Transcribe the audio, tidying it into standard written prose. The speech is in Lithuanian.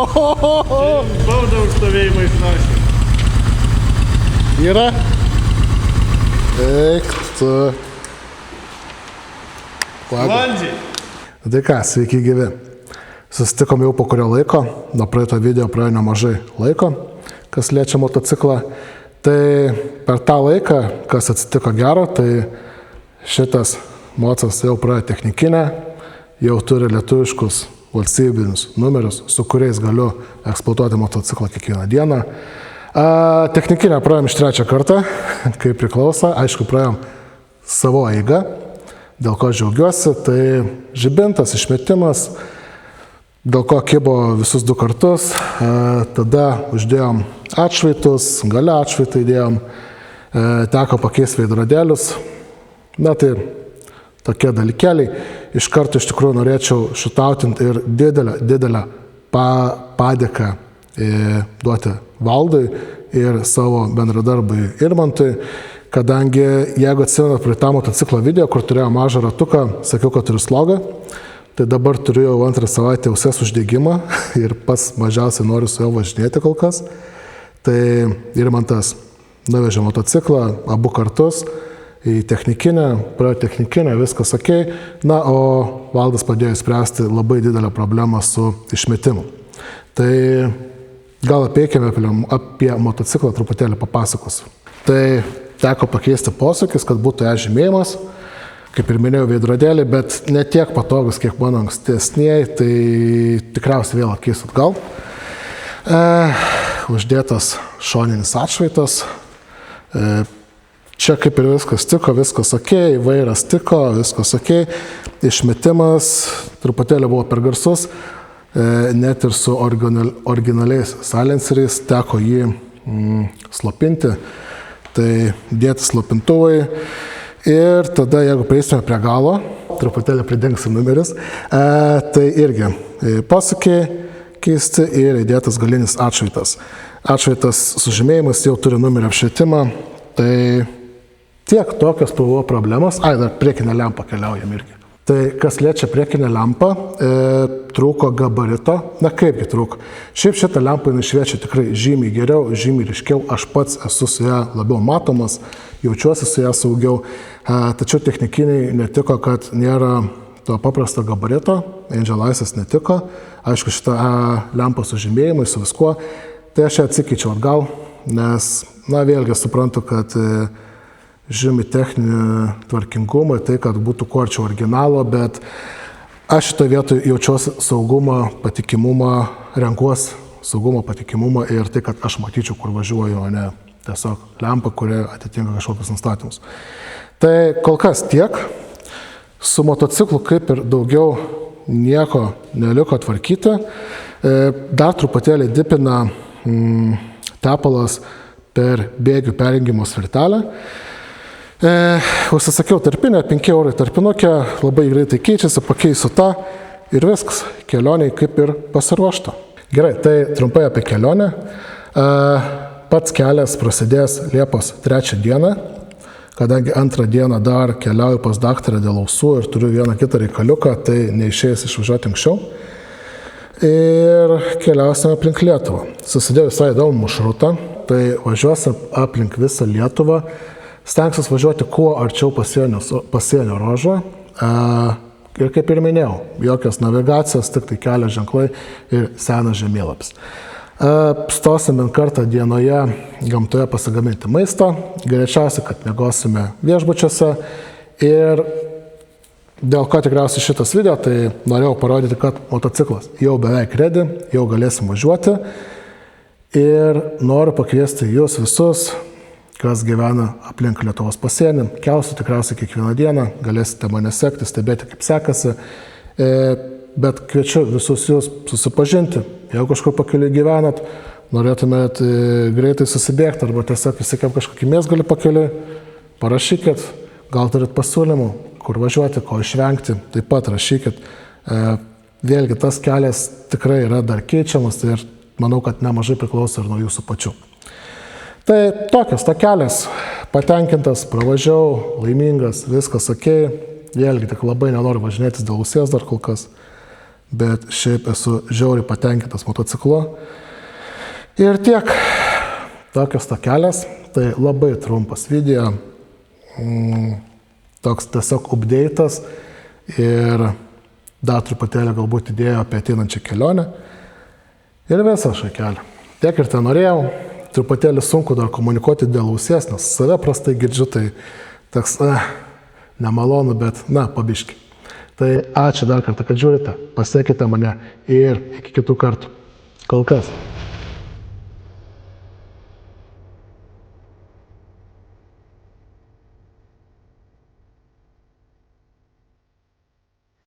Bauda už stovėjimą išrašė. Yra? Eik tu. Landžiai. Tai ką, sveiki gyvi. Susitikom jau po kurio laiko, nuo praeito video praėjo nemažai laiko, kas liečia motociklą. Tai per tą laiką, kas atsitiko gero, tai šitas mocas jau praėjo technikinę, jau turi lietuviškus valstybinius numerius, su kuriais galiu eksploatuoti motociklą kiekvieną dieną. Technikinę praėjom iš trečią kartą, kaip priklauso, aišku, praėjom savo eigą, dėl ko džiaugiuosi, tai žibintas, išmetimas, dėl ko kibo visus 2 kartus, tada uždėjom atšvaitus, gale atšvaitai dėjom, teko pakeisti veidrodėlius, na tai tokie dalykeliai. Iš karto iš tikrųjų norėčiau šutautinti ir didelę padėką duoti Valdui ir savo bendradarbui Irmantui, kadangi jeigu atsimenat prie tą motociklo video, kur turėjau mažą ratuką, sakiau, kad turiu slogą, tai dabar turiu jau 2 savaitę ausies uždegimą ir pats mažiausiai noriu su juo važinėti kol kas. Tai Irmantas nuvežė motociklą abu kartus į technikinę, praėjo technikinę, viskas ok, na, o Valdas padėjo spręsti labai didelę problemą su išmetimu. Tai gal apie motociklą truputėlį papasakosiu. Tai teko pakeisti posūkis, kad būtų žymėjimas, kaip ir minėjau, veidrodėlį, bet ne tiek patogus, kiek mano ankstesniai, tai tikriausiai vėl keisiu atgal. Uždėtas šoninis atšvaitas. Čia kaip ir viskas tiko, viskas ok, vairas tiko, viskas ok. Išmetimas truputėlį buvo per garsus, net ir su originaliais silenceriais teko jį slopinti, tai dėti slopintuvai. Ir tada, jeigu prieisime prie galo, truputėlį pridengsim numeris, tai irgi posūkiai keisti ir įdėtas galinis atšvaitas. Atšvaitas su žymėjimas jau turi numerio apšvietimą, tai tiek tokios buvo problemos. Dar priekinę lempą keliaujam irgi. Tai kas liečia priekinę lempą, trūko gabarito. Na kaipgi trūko? Šiaip šitą lempą šviečia tikrai žymiai geriau, žymiai ryškiau. Aš pats esu su ją labiau matomas, jaučiuosi su ją saugiau. Tačiau technikiniai netiko, kad nėra to paprasto gabarito. Angel Ice'as netiko. Aišku, šitą lempą su žymėjimai, su viskuo. Tai aš ją atsikeičiau atgal, nes, na, vėlgi suprantu, kad žymi techninį tvarkingumą, tai kad būtų kuo arčiau originalo, bet aš šitoje vietoje jaučiuosi saugumą, patikimumą, renkuosi saugumą, patikimumą ir tai, kad aš matyčiau, kur važiuoju, o ne tiesiog lempa, kuri atitinka kažkokius nustatymus. Tai kol kas tiek. Su motociklu kaip ir daugiau nieko neliko tvarkyti. Dar truputėlį dipina tepalas per bėgių perjungimo svirtelę. Užsisakiau tarpinę, 5 € tarpinukę, labai greitai keičiasi, pakeisiu tą ir viskas, kelioniai kaip ir pasiruošta. Gerai, tai trumpai apie kelionę. Pats kelias prasidės Liepos 3 dieną, kadangi 2 dieną dar keliauju pas daktarą dėl ausų ir turiu vieną kitą reikaliuką, tai neišėjęs išvažiuoti anksčiau. Ir keliausime aplink Lietuvą. Susidėjau visai įdomų maršrutą, tai važiuosim aplink visą Lietuvą. Stengsiuosi važiuoti kuo arčiau pasienio ruožo. Ir kaip ir minėjau, jokios navigacijos, tik tai kelio ženklai ir senas žemėlapis. Stosim bent kartą dienoje gamtoje pasigaminti maistą. Greičiausiai, kad miegosime viešbučiuose. Ir dėl ko tikriausiai šitas video, tai norėjau parodyti, kad motociklas jau beveik ready, jau galėsim važiuoti. Ir noriu pakviesti jūs visus, kas gyvena aplink Lietuvos pasienį. Keliausiu tikriausiai kiekvieną dieną, galėsite mane sekti, stebėti, kaip sekasi. Bet kviečiu visus jūs susipažinti. Jeigu kažkur pakeliui gyvenat, norėtumėt greitai susibėgti arba tiesiog įsikėm kažkokį mėsgalį pakeliui, parašykit, gal turit pasiūlymų, kur važiuoti, ko išvengti, taip pat rašykit. Vėlgi, tas kelias tikrai yra dar keičiamas ir manau, kad nemažai priklauso ir nuo jūsų pačių. Tai tokias, to kelias, patenkintas, pravažiau, laimingas, viskas ok. Vėlgi, tik labai nenoriu važinėtis dėl ausies dar kol kas. bet šiaip esu žiauriai patenkintas motociklu. Ir tiek, tokios tokelės, tai labai trumpas video, toks tiesiog update'as ir dar truputėlį galbūt idėjau apie ateinančią kelionę ir visą šakelę. Tiek ir ten norėjau, truputėlį sunku dar komunikuoti dėl ausies, nes save prastai girdžiu, tai toks nemalonu, bet pabiški. Tai ačiū dar kartą, kad žiūrite, pasiekite mane ir iki kitų kartų. Kol kas.